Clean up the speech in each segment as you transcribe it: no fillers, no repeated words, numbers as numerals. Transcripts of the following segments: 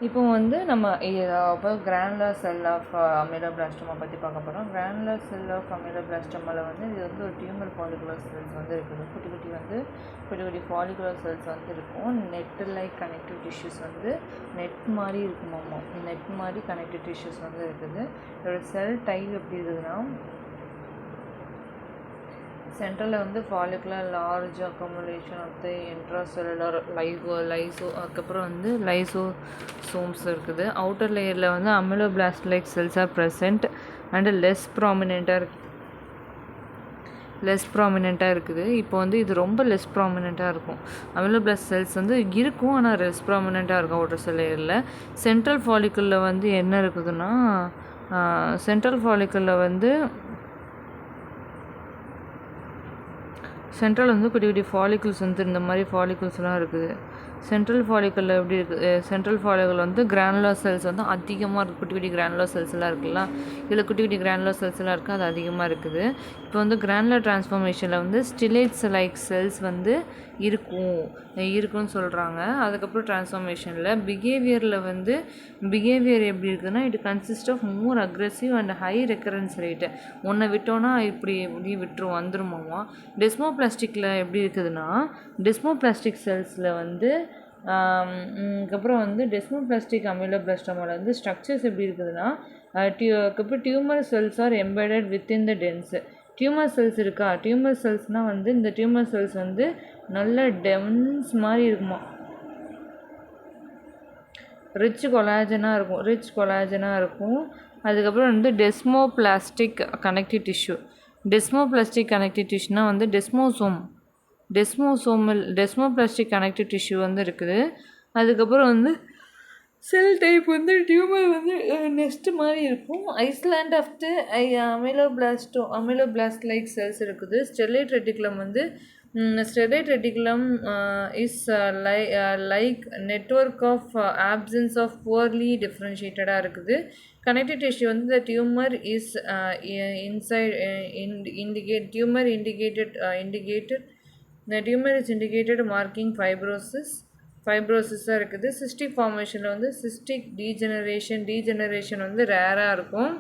இப்போ வந்து நம்ம இப்போ கிரானுலர் செல் ஆஃப் அமிலோபிளாஸ்டோமா பற்றி பார்க்க போகிறோம். கிரானுலர் செல் ஆஃப் அமிலோபிளாஸ்டோமாவில் வந்து இது வந்து ஒரு டியூமர் ஃபாலிகுலர் செல்ஸ் வந்து இருக்குது. குட்டி குட்டி ஃபாலிகுலர் செல்ஸ் வந்து இருக்கும். நெட் லைக் கனெக்டிவ் டிஷ்யூஸ் வந்து நெட் மாதிரி இருக்குமாம்மா. நெட் மாதிரி கனெக்டிவ் டிஷ்யூஸ் வந்து இருக்குது. இதோட செல் டைப் எப்படி இருக்குதுன்னா, சென்ட்ரலில் வந்து follicular large accumulation of the intracellular அதுக்கப்புறம் வந்து லைசோசோம்ஸ் இருக்குது. அவுட்டர் லேயரில் வந்து ameloblast like cells are present and less ப்ராமினெண்ட்டாக இருக்குது. இப்போ வந்து இது ரொம்ப லெஸ் ப்ராமினெண்ட்டாக இருக்கும். அமிலோபிளாஸ்ட் செல்ஸ் வந்து இருக்கும், ஆனால் லெஸ் ப்ராமினெண்ட்டாக இருக்கும் அவுட்டர் லேயரில். சென்ட்ரல் ஃபாலிகுலில் வந்து என்ன இருக்குதுன்னா, சென்ட்ரல் வந்து குட்டி குட்டி ஃபாலிகுல்ஸ் வந்து இந்த மாதிரி ஃபாலிகுல்ஸ்லாம் இருக்குது. சென்ட்ரல் ஃபாலிகுலில் எப்படி இருக்குது, சென்ட்ரல் ஃபாலிகுல் வந்து கிரானுலர் செல்ஸ் வந்து அதிகமாக இருக்குது. குட்டி குட்டி கிரானுலர் செல்ஸ்லாம் இருக்குல்ல, இதில் குட்டி குட்டி கிரானுலர் செல்ஸ்லாம் இருக்குது, அது அதிகமாக இருக்குது. இப்போ வந்து கிரானுலர் டிரான்ஸ்ஃபார்மேஷனில் வந்து ஸ்டிலேட்ஸ் லைக் செல்ஸ் வந்து இருக்குன்னு சொல்கிறாங்க. அதுக்கப்புறம் டிரான்ஸ்ஃபார்மேஷனில் பிஹேவியர் எப்படி இருக்குதுன்னா, it consist of more aggressive and high recurrence rate. ஒன்றை விட்டோன்னா இப்படி வந்துருமாமா. டெஸ்மோபிளாஸ்டிக்கில் எப்படி இருக்குதுன்னா, டெஸ்மோபிளாஸ்டிக் செல்ஸில் வந்து அதுக்கப்புறம் வந்து டெஸ்மோபிளாஸ்டிக் அமிலோபிளாஸ்டோமாவில் வந்து ஸ்ட்ரக்சர்ஸ் எப்படி இருக்குதுன்னா, அதுக்கப்புறம் tumour cells are embedded within the dense. Tumour cells இருக்கா, டியூமர் செல்ஸ்னால் வந்து இந்த டியூமர் செல்ஸ் வந்து நல்ல டென்ஸ் மாதிரி இருக்குமா, ரிச் கொலாஜனாக இருக்கும். அதுக்கப்புறம் வந்து டெஸ்மோபிளாஸ்டிக் கனெக்டிவ் டிஷ்யூனா வந்து டெஸ்மோபிளாஸ்டிக் கனெக்டிவ் டிஷ்யூ வந்து இருக்குது. அதுக்கப்புறம் வந்து செல் டைப் வந்து டியூமர் வந்து நெஸ்ட் மாதிரி இருக்கும். Island of the ameloblast like cells இருக்குது. Stellate reticulum is like network of absence of poorly டிஃப்ரென்ஷியேட்டடாக இருக்குது. கனெக்டிவ் டிஷ்யூ வந்து the tumour is indicated marking ஃபைப்ரோசிஸாக இருக்குது. சிஸ்டிக் ஃபார்மேஷனில் வந்து சிஸ்டிக் டீஜெனரேஷன் வந்து ரேராக இருக்கும்.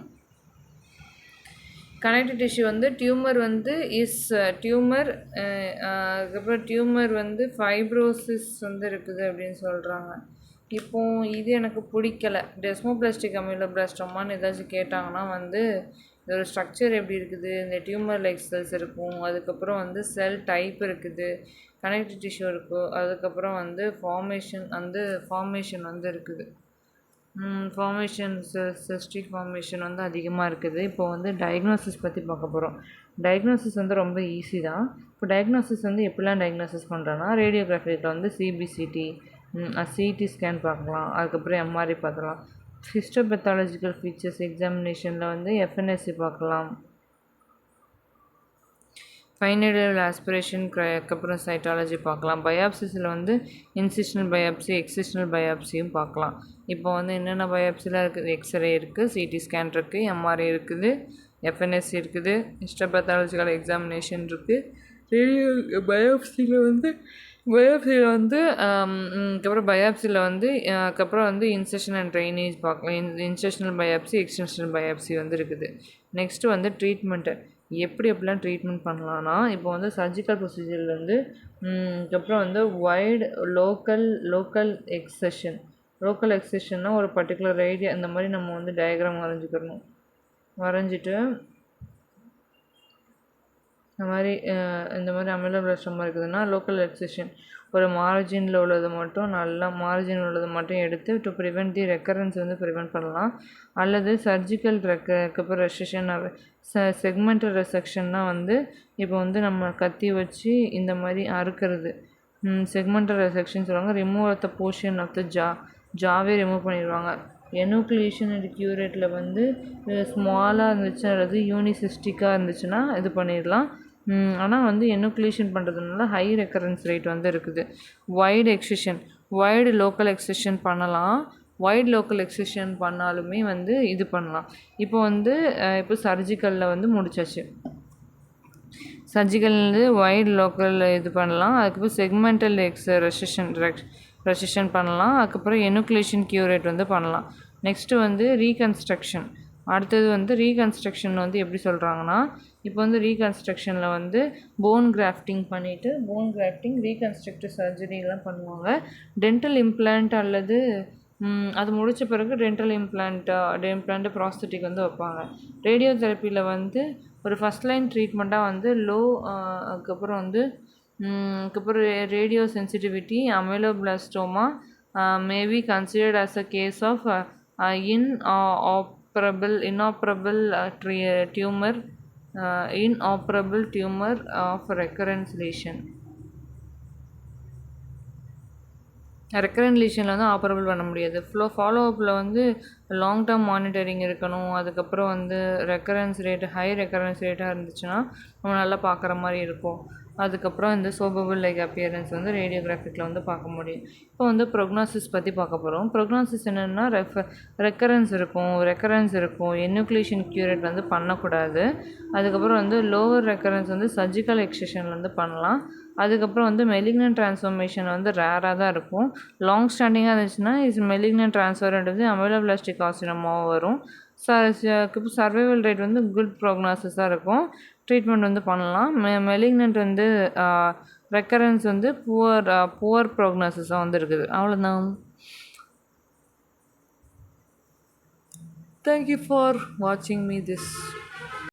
கனெக்டிவ் டிஷ்யூ வந்து டியூமர் வந்து ஃபைப்ரோசிஸ் வந்து இருக்குது அப்படின்னு சொல்கிறாங்க. இப்போது இது எனக்கு பிடிக்கலை. டெஸ்மோபிளாஸ்டிக் அமிலோபிளாஸ்டோமான்னு ஏதாச்சும் கேட்டாங்கன்னா வந்து இதோட ஸ்ட்ரக்சர் எப்படி இருக்குது, இந்த டியூமர் லைக் செல்ஸ் இருக்கும், அதுக்கப்புறம் வந்து செல் டைப் இருக்குது, கனெக்டிவ் டிஷ்யூ இருக்கும், அதுக்கப்புறம் வந்து ஃபார்மேஷன் வந்து இருக்குது. சிஸ்டிக் ஃபார்மேஷன் வந்து அதிகமாக இருக்குது. இப்போ வந்து டயக்னோசிஸ் பற்றி பார்க்க போகிறோம். டயக்னோசிஸ் வந்து ரொம்ப ஈஸி தான். இப்போ டயக்னோசிஸ் வந்து எப்படிலாம் டயக்னோசிஸ் பண்ணுறோன்னா, ரேடியோகிராஃபியில் வந்து சிடி ஸ்கேன் பார்க்கலாம், அதுக்கப்புறம் எம்ஆர்ஐ பார்க்கலாம். ஹிஸ்டோபெத்தாலஜிக்கல் ஃபீச்சர்ஸ் எக்ஸாமினேஷனில் வந்து எஃப்என்எஸ்சி பார்க்கலாம். ஃபைனல் ஆஸ்பிரேஷன் அதுக்கப்புறம் சைட்டாலஜி பார்க்கலாம். பயாப்சிஸில் வந்து இன்சிஷனல் பயாப்சி, எக்ஸிஷனல் பயாப்சியும் பார்க்கலாம். இப்போ வந்து என்னென்ன பயாப்சிலாம் இருக்குது, எக்ஸ்ரே இருக்குது, சிடி ஸ்கேன் இருக்குது, எம்ஆர்ஐ இருக்குது, எஃப்என்எஸ்சி இருக்குது, ஹிஸ்டோபெத்தாலஜிக்கல் எக்ஸாமினேஷன் இருக்குது. பயாப்சியில் வந்து அதுக்கப்புறம் வந்து இன்செஷன் அண்ட் ட்ரைனேஜ் பார்க்கலாம். இன்செஷனல் பயாப்சி, எக்ஸ்டென்ஷனல் பயாப்சி வந்து இருக்குது. நெக்ஸ்ட்டு வந்து ட்ரீட்மெண்ட்டு எப்படிலாம் ட்ரீட்மெண்ட் பண்ணலான்னா, இப்போ வந்து சர்ஜிக்கல் ப்ரொசீஜரில் வந்து அதுக்கப்புறம் வந்து வைட் லோக்கல் எக்ஸெஷன்னா ஒரு பர்டிகுலர் ஏரியா இந்த மாதிரி நம்ம வந்து டயக்ராம் வரைஞ்சிட்டு இந்த மாதிரி அமிலோபிளாஸ்டோமா இருக்குதுன்னா லோக்கல் எக்ஸெஷன் ஒரு மார்ஜினில் உள்ளது மட்டும் எடுத்து டு ப்ரிவெண்ட் தி ரெக்கரன்ஸ் வந்து ப்ரிவெண்ட் பண்ணலாம். அல்லது சர்ஜிக்கல் ரெசெக்ஷன் செக்மெண்டல் ரெசெக்ஷன்னா வந்து இப்போ வந்து நம்ம கத்தி வச்சு இந்த மாதிரி அறுக்கிறது செக்மெண்டல் ரெசெக்ஷன் சொல்லுவாங்க. Remove of the portion of the jaw remove பண்ணிடுவாங்க. எனுக்ளியேஷன் அண்ட் க்யூரேட்டில் வந்து ஸ்மாலாக இருந்துச்சுன்னா அல்லது யூனிசிஸ்டிக்காக இருந்துச்சுன்னா இது பண்ணிடலாம். ஆனால் வந்து எனுக்ளியேஷன் பண்ணுறதுனால ஹை ரெக்கரன்ஸ் ரேட் வந்து இருக்குது. வைடு லோக்கல் எக்ஸெஷன் பண்ணலாம். வைட் லோக்கல் எக்ஸெஷன் பண்ணாலுமே வந்து இது பண்ணலாம். இப்போ சர்ஜிக்கலில் வந்து முடிச்சாச்சு. சர்ஜிக்கல் வைட் லோக்கல் இது பண்ணலாம். அதுக்கப்புறம் செக்மெண்டல் ப்ரெசிஷன் பண்ணலாம். அதுக்கப்புறம் எனுக்லேஷன் க்யூரேட் வந்து பண்ணலாம். நெக்ஸ்ட்டு வந்து ரீகன்ஸ்ட்ரக்ஷன். அடுத்தது வந்து ரீகன்ஸ்ட்ரக்ஷன் வந்து எப்படி சொல்கிறாங்கன்னா, இப்போ வந்து ரீகன்ஸ்ட்ரக்ஷனில் வந்து போன் கிராஃப்டிங் பண்ணிவிட்டு ரீகன்ஸ்ட்ரக்டிவ் சர்ஜரிலாம் பண்ணுவாங்க. டென்டல் இம்ப்ளான்ட் அல்லது அது முடித்த பிறகு டென்டல் இம்ப்ளான்ட்டு ப்ராஸ்தட்டிக் வந்து வைப்பாங்க. ரேடியோ தெரப்பியில் வந்து ஒரு ஃபஸ்ட் லைன் ட்ரீட்மெண்ட்டாக வந்து அதுக்கப்புறம் வந்து அதுக்கப்புறம் radio sensitivity ameloblastoma may be considered as a case of inoperable tumor of recurrence lesion. Recurrent லீஷனில் வந்து ஆப்ரபிள் பண்ண முடியாது. ஃபாலோ அப்பில் வந்து லாங் டேர்ம் மானிட்டரிங் இருக்கணும். அதுக்கப்புறம் வந்து ஹை ரெக்கரன்ஸ் ரேட்டாக இருந்துச்சுன்னா நம்ம நல்லா பார்க்குற மாதிரி இருக்கும். அதுக்கப்புறம் இந்த சோபபிள் லைக் அப்பியரன்ஸ் வந்து ரேடியோகிராஃபிக்கில் வந்து பார்க்க முடியும். இப்போ வந்து ப்ரொக்னாசிஸ் பற்றி பார்க்க போகிறோம். ப்ரொக்னாசிஸ் என்னென்னா ரெக்கரன்ஸ் இருக்கும். எனுக்லேஷன் க்யூரேட் வந்து பண்ணக்கூடாது. அதுக்கப்புறம் வந்து லோவர் ரெக்கரன்ஸ் வந்து சர்ஜிக்கல் எக்ஸிஷன் வந்து பண்ணலாம். அதுக்கப்புறம் வந்து மெலிக்னன்ட் ட்ரான்ஸ்ஃபர்மேஷன் வந்து ரேராக தான் இருக்கும். லாங் ஸ்டாண்டிங்காக இருந்துச்சுன்னா மெலிக்னன்ட் ட்ரான்ஸ்ஃபர்ன்றது அமெலோபிளாஸ்டிக் கார்சினோமாவாக வரும். சர்வைவல் ரேட் வந்து குட் ப்ரோக்னாசிஸாக இருக்கும். ட்ரீட்மெண்ட் வந்து பண்ணலாம். மெலிக்னன்ட் வந்து ரெக்கரன்ஸ் வந்து புவர் ப்ரோக்னாசிஸாக வந்து இருக்குது. அவ்வளோதான். Thank you for watching me this.